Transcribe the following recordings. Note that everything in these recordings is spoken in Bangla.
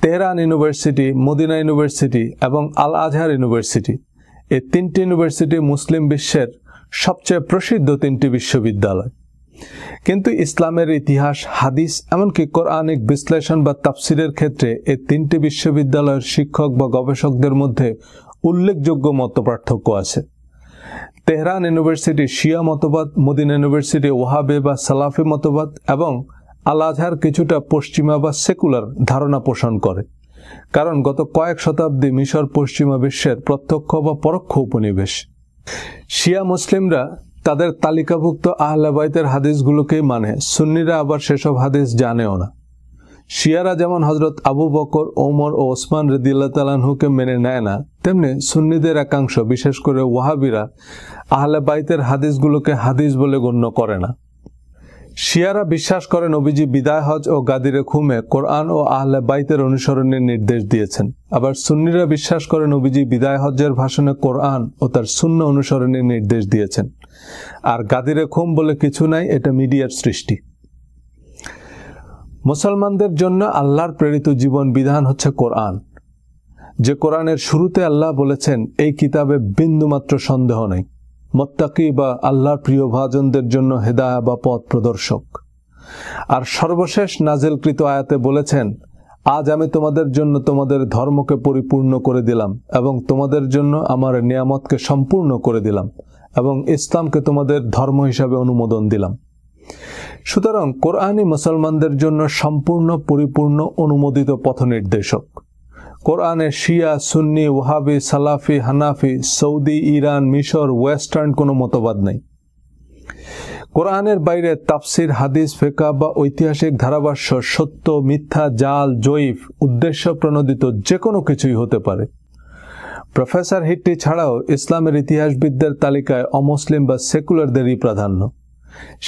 তেহরান ইউনিভার্সিটি, মদিনা ইউনিভার্সিটি এবং আল আজহার ইউনিভার্সিটি, এই তিনটি ইউনিভার্সিটি মুসলিম বিশ্বের সবচেয়ে প্রসিদ্ধ তিনটি বিশ্ববিদ্যালয়। কিন্তু ইসলামের ইতিহাস, হাদিস, এমনকি কোরআনিক বিশ্লেষণ বা তাফসিরের ক্ষেত্রে এই তিনটি বিশ্ববিদ্যালয়ের শিক্ষক বা গবেষকদের মধ্যে উল্লেখযোগ্য মতপার্থক্য আছে। তেহরান ইউনিভার্সিটি শিয়া মতবাদ, মদিনা ইউনিভার্সিটি ওয়াহাবি বা সালাফি মতবাদ এবং আল আজহার কিছুটা পশ্চিমা বা সেকুলার ধারণা পোষণ করে, কারণ গত কয়েক শতাব্দী মিশর পশ্চিমা বিশ্বের প্রত্যক্ষ বা পরোক্ষ উপনিবেশ। শিয়া মুসলিমরা তাদের তালিকাভুক্ত আহলে বাইতের হাদিসগুলোকেই মানে, সুন্নিরা আবার সেসব হাদিস জানেও না। শিয়ারা যেমন হযরত আবু বকর, ওমর ও ওসমান রাদিয়াল্লাহু তাআলা আনহুকে মেনে নেয় না, তেমনি সুন্নিদের একাংশ, বিশেষ করে ওয়াহাবিরা, আহলে বাইতের হাদিসগুলোকে হাদিস বলে গণ্য করে না। শিয়ারা বিশ্বাস করে নবীজি বিদায় হজ ও গাদিরে খুমে কোরআন ও আহলে বাইতের অনুসরণের নির্দেশ দিয়েছেন। আবার সুন্নিরা বিশ্বাস করে নবীজি বিদায় হজ্জের ভাষণে কোরআন ও তার সুন্নাহ অনুসরণের নির্দেশ দিয়েছেন। আর গাদিরে খুম বলে কিছু নাই, এটা মিডিয়ার সৃষ্টি। মুসলমানদের জন্য আল্লাহর প্রেরিত জীবন বিধান হচ্ছে কোরআন, যে কোরআনের শুরুতে আল্লাহ বলেছেন এই কিতাবে বিন্দুমাত্র সন্দেহ নেই, মুত্তাকি বা আল্লাহর প্রিয় ভাজনদের জন্য হেদায়া বা পথ প্রদর্শক। আর সর্বশেষ নাজিলকৃত আয়াতে বলেছেন, আজ আমি তোমাদের জন্য তোমাদের ধর্মকে পরিপূর্ণ করে দিলাম এবং তোমাদের জন্য আমার নিয়ামতকে সম্পূর্ণ করে দিলাম এবং ইসলামকে তোমাদের ধর্ম হিসাবে অনুমোদন দিলাম। সুতরাং কোরআনই মুসলমানদের জন্য সম্পূর্ণ, পরিপূর্ণ, অনুমোদিত পথ নির্দেশক। কোরআনে শিয়া, সুন্নি, ওয়াহাবি, সালাফি, হানাফি, সৌদি, ইরান, মিশর, ওয়েস্টার্ন কোনো মতবাদ নেই। কোরআনের বাইরে তাফসির, হাদিস, ফিকহ বা ঐতিহাসিক ধারাভাষ্য সত্য, মিথ্যা, জাল, জয়ীফ, উদ্দেশ্য প্রণোদিত যে কোনো কিছুই হতে পারে। প্রফেসর হিট্টি ছাড়াও ইসলামের ইতিহাসবিদদের তালিকায় অমুসলিম বা সেকুলারদেরই প্রাধান্য।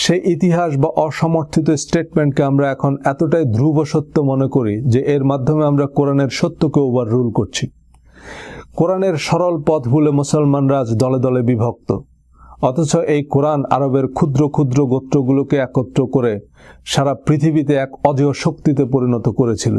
সেই ইতিহাস বা অসমর্থিত স্টেটমেন্টকে আমরা এখন এতটাই ধ্রুব সত্য মনে করি যে এর মাধ্যমে আমরা কোরআনের সত্যকে ওভাররুল করছি। কোরআনের সরল পথ ভুলে মুসলমানরা আজ দলে দলে বিভক্ত, অথচ এই কোরআন আরবের ক্ষুদ্র ক্ষুদ্র গোত্রগুলোকে একত্র করে সারা পৃথিবীতে এক অজেয় শক্তিতে পরিণত করেছিল।